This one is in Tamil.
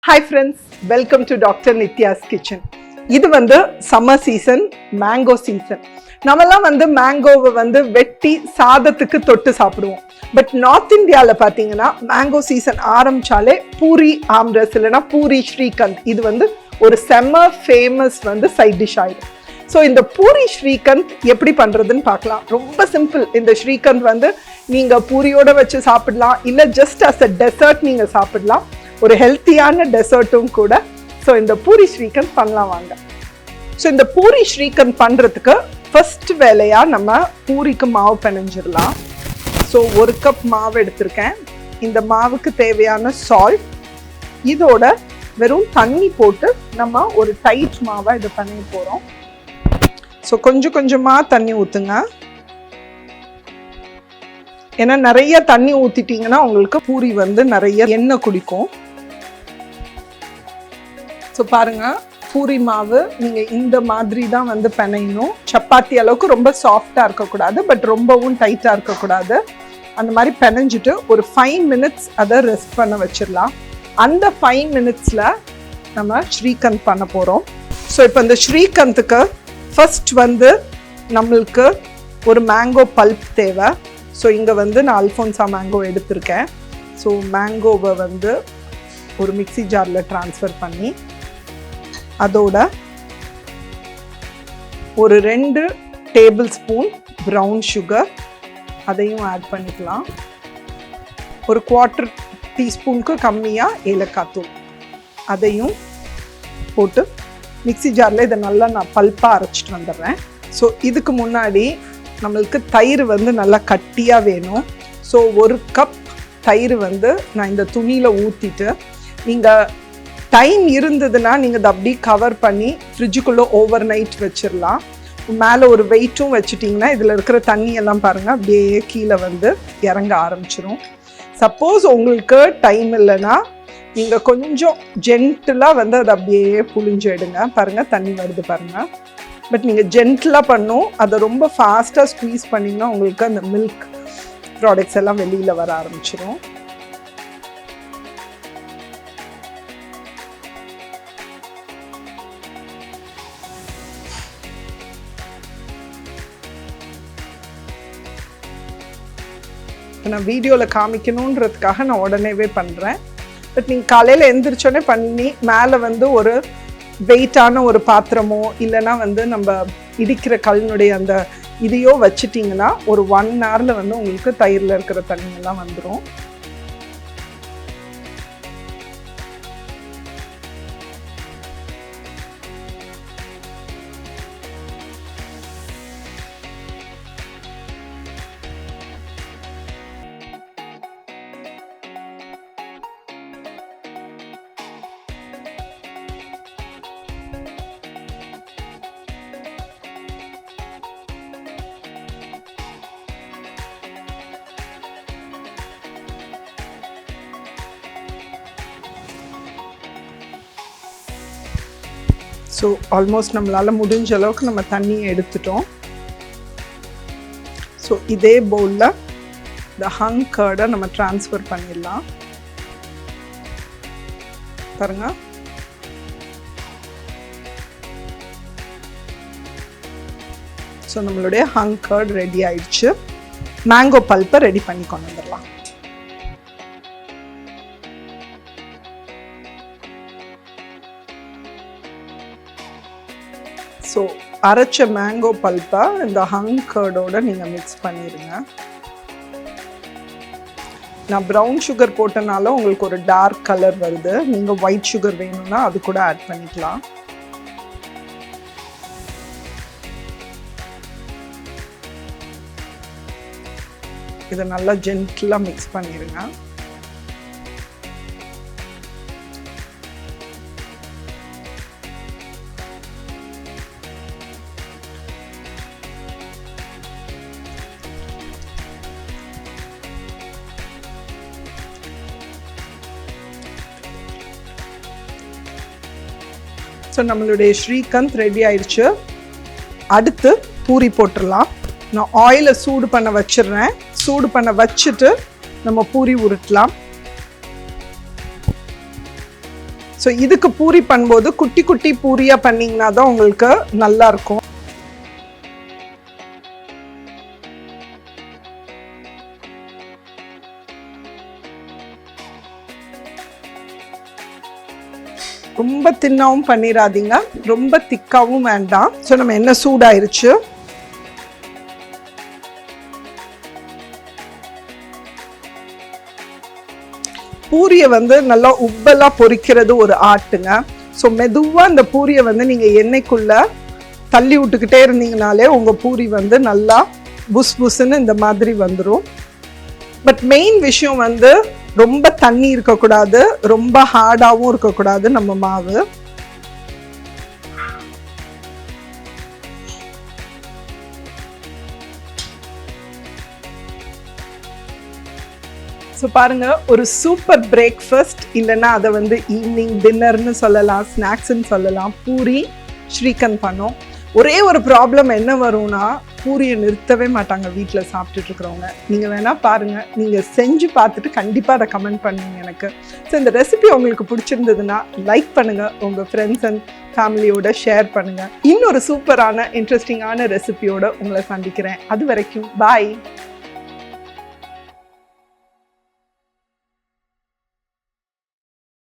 Hi friends, welcome to Dr. Nitya's Kitchen. இது வந்து summer season, mango season. நம்மலாம் வந்து மேங்கோவை வந்து வெட்டி சாதத்துக்கு தொட்டு சாப்பிடுவோம். பட் நார்த் இந்தியாவில் பார்த்தீங்கன்னா மேங்கோ சீசன் ஆரம்பிச்சாலே பூரி ஆம்ரஸ் இல்லைனா பூரி ஸ்ரீகந்த் இது வந்து ஒரு செம்ம ஃபேமஸ் வந்து சைட் டிஷ் ஆயிடும். ஸோ இந்த பூரி ஸ்ரீகந்த் எப்படி பண்ணுறதுன்னு பார்க்கலாம். ரொம்ப சிம்பிள். இந்த ஸ்ரீகந்த் வந்து நீங்கள் பூரியோட வச்சு சாப்பிடலாம், இல்லை ஜஸ்ட் அஸ் அ டெசர்ட் நீங்கள் சாப்பிடலாம். ஒரு ஹெல்த்தியான டெசர்ட்டும் கூட. ஸோ இந்த பூரி ஸ்ரீகந்த் பண்ணலாம் வாங்க. ஸோ இந்த பூரி ஸ்ரீகந்த் பண்ணுறதுக்கு ஃபர்ஸ்ட் வேலையாக நம்ம பூரிக்கு மாவு பிணைஞ்சிடலாம். ஸோ 1 கப் மாவு எடுத்திருக்கேன். இந்த மாவுக்கு தேவையான சால்ட், இதோட வெறும் தண்ணி போட்டு நம்ம ஒரு டைட் மாவை இது பண்ணி போகிறோம். ஸோ கொஞ்சம் கொஞ்சமாக தண்ணி ஊற்றுங்க. ஏன்னா நிறைய தண்ணி ஊற்றிட்டிங்கன்னா உங்களுக்கு பூரி வந்து நிறைய எண்ணெய் குடிக்கும். ஸோ பாருங்கள், பூரி மாவு நீங்கள் இந்த மாதிரி தான் வந்து பிணையணும். சப்பாத்தி அளவுக்கு ரொம்ப சாஃப்டாக இருக்கக்கூடாது, பட் ரொம்பவும் டைட்டாக இருக்கக்கூடாது. அந்த மாதிரி பிணைஞ்சிட்டு ஒரு 5 minutes அதை ரெஸ்ட் பண்ண வச்சிடலாம். அந்த 5 minutesல நம்ம ஸ்ரீகந்த் பண்ண போகிறோம். ஸோ இப்போ இந்த ஸ்ரீகந்துக்கு ஃபர்ஸ்ட் வந்து நம்மளுக்கு ஒரு மேங்கோ பல்ப் தேவை. ஸோ இங்கே வந்து நான் அல்ஃபோன்சா மேங்கோ எடுத்திருக்கேன். ஸோ மேங்கோவை வந்து ஒரு மிக்சி ஜாரில் ட்ரான்ஸ்ஃபர் பண்ணி அதோட ஒரு 2 டேபிள் ஸ்பூன் ப்ரௌன் சுகர் அதையும் ஆட் பண்ணிக்கலாம். ஒரு 1/4 டீஸ்பூனுக்கு கம்மியாக ஏலக்காய் தூள் அதையும் போட்டு மிக்சி ஜாரில் இதை நல்லா நான் பல்ப்பாக அரைச்சிட்டு வந்துடுறேன். ஸோ இதுக்கு முன்னாடி நம்மளுக்கு தயிர் வந்து நல்லா கட்டியாக வேணும். ஸோ 1 கப் தயிர் வந்து நான் இந்த துணியில் ஊற்றிட்டு, நீங்கள் டைம் இருந்ததுன்னா நீங்கள் அதை அப்படியே கவர் பண்ணி ஃப்ரிட்ஜுக்குள்ளே ஓவர் நைட் வச்சிடலாம். மேலே ஒரு வெயிட்டும் வச்சுட்டிங்கன்னா இதில் இருக்கிற தண்ணியெல்லாம் பாருங்கள் அப்படியே கீழே வந்து இறங்க ஆரம்பிச்சிடும். சப்போஸ் உங்களுக்கு டைம் இல்லைன்னா நீங்கள் கொஞ்சம் ஜென்டிலாக வந்து அதை அப்படியே புழிஞ்சு எடுங்க. பாருங்கள் தண்ணி வருது பாருங்கள். பட் நீங்கள் ஜென்டிலாக பண்ணும், அதை ரொம்ப ஃபாஸ்ட்டாக ஸ்க்வீஸ் பண்ணிங்கன்னா உங்களுக்கு அந்த மில்க் ப்ராடக்ட்ஸ் எல்லாம் வெளியில் வர ஆரம்பிச்சிடும். நான் வீடியோவில் காமிக்கணுன்றதுக்காக நான் உடனேவே பண்ணுறேன். பட் நீங்கள் காலையில் எழுந்திரிச்சோடனே பண்ணி மேலே வந்து ஒரு வெயிட்டான ஒரு பாத்திரமோ இல்லைன்னா வந்து நம்ம இடிக்கிற கல்லுடைய அந்த இதையோ வச்சிட்டிங்கன்னா ஒரு 1 hourல வந்து உங்களுக்கு தயிரில் இருக்கிற தண்ணியெல்லாம் வந்துடும். ஸோ ஆல்மோஸ்ட் நம்மளால் முடிஞ்ச அளவுக்கு நம்ம தண்ணியை எடுத்துட்டோம். ஸோ இதே பவுலில் இந்த ஹங் கர்டை நம்ம ட்ரான்ஸ்ஃபர் பண்ணிடலாம். பாருங்க, ஸோ நம்மளுடைய ஹங் கர்ட் ரெடி ஆயிடுச்சு. மேங்கோ பல்ப்பை ரெடி பண்ணி கொண்டு வந்துடலாம். ஸோ அரைச்ச மேங்கோ பல்ப்பை இந்த ஹங் கர்டோட நீங்கள் மிக்ஸ் பண்ணிடுங்க. நான் ப்ரௌன் சுகர் போட்டனால உங்களுக்கு ஒரு டார்க் கலர் வருது. நீங்கள் ஒயிட் சுகர் வேணும்னா அது கூட ஆட் பண்ணிக்கலாம். இதை நல்லா ஜென்டிலாக மிக்ஸ் பண்ணிடுங்க. ஸோ நம்மளுடைய ஸ்ரீகந்த் ரெடி ஆயிடுச்சு. அடுத்து பூரி போட்டுடலாம். நான் ஆயிலை சூடு பண்ண வச்சிடுறேன். சூடு பண்ண வச்சுட்டு நம்ம பூரி உருட்டலாம். ஸோ இதுக்கு பூரி பண்ணும்போது குட்டி குட்டி பூரியாக பண்ணிங்கன்னா தான் உங்களுக்கு நல்லாயிருக்கும். ரொம்ப தின்னாவும் பண்ணிடாதீங்க, ரொம்ப திக்காவும் வேண்டாம். ஸோ நம்ம எண்ணெய் சூடாயிருச்சு. பூரியை வந்து நல்லா உப்பெல்லாம் பொரிக்கிறது ஒரு ஆர்ட்டுங்க. ஸோ மெதுவாக அந்த பூரியை வந்து நீங்கள் எண்ணெய்க்குள்ளே தள்ளி விட்டுக்கிட்டே இருந்தீங்கனாலே உங்கள் பூரி வந்து நல்லா புஸ் புஸ்ன்னு இந்த மாதிரி வந்துடும். பட் மெயின் விஷயம் வந்து ரொம்ப தண்ணி இருக்கக்கூடாது, ரொம்ப ஹார்டாகவும் இருக்கக்கூடாது நம்ம மாவு. ஸோ பாருங்க, ஒரு சூப்பர் பிரேக்ஃபாஸ்ட், இல்லைன்னா அதை வந்து ஈவினிங் டின்னர்னு சொல்லலாம், ஸ்நாக்ஸ்ன்னு சொல்லலாம், பூரி ஸ்ரீகந்த் பண்ணோம். ஒரே ஒரு ப்ராப்ளம் என்ன வரும்னா, பூரியை நிறுத்தவே மாட்டாங்க வீட்டில் சாப்பிட்டுட்டு இருக்கிறவங்க. நீங்கள் வேணால் பாருங்கள், நீங்கள் செஞ்சு பார்த்துட்டு கண்டிப்பாக அதை கமெண்ட் பண்ணுவீங்க எனக்கு. ஸோ இந்த ரெசிபி உங்களுக்கு பிடிச்சிருந்ததுன்னா லைக் பண்ணுங்கள், உங்கள் ஃப்ரெண்ட்ஸ் அண்ட் ஃபேமிலியோட ஷேர் பண்ணுங்கள். இன்னொரு சூப்பரான இன்ட்ரெஸ்டிங்கான ரெசிபியோட உங்களை சந்திக்கிறேன். அது வரைக்கும் பாய்.